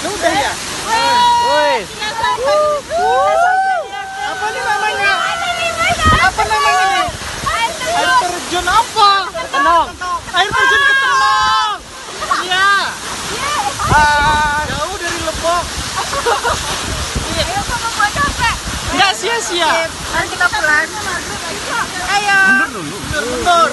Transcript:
Udah ya? Woi. Apa nih namanya? Apa namanya nih? Air terjun apa? Tenang. Air terjun Ketenong. Iya. Jauh dari Lebok. Nggak sia-sia. Mari kita pulang. Ayo. Mundur.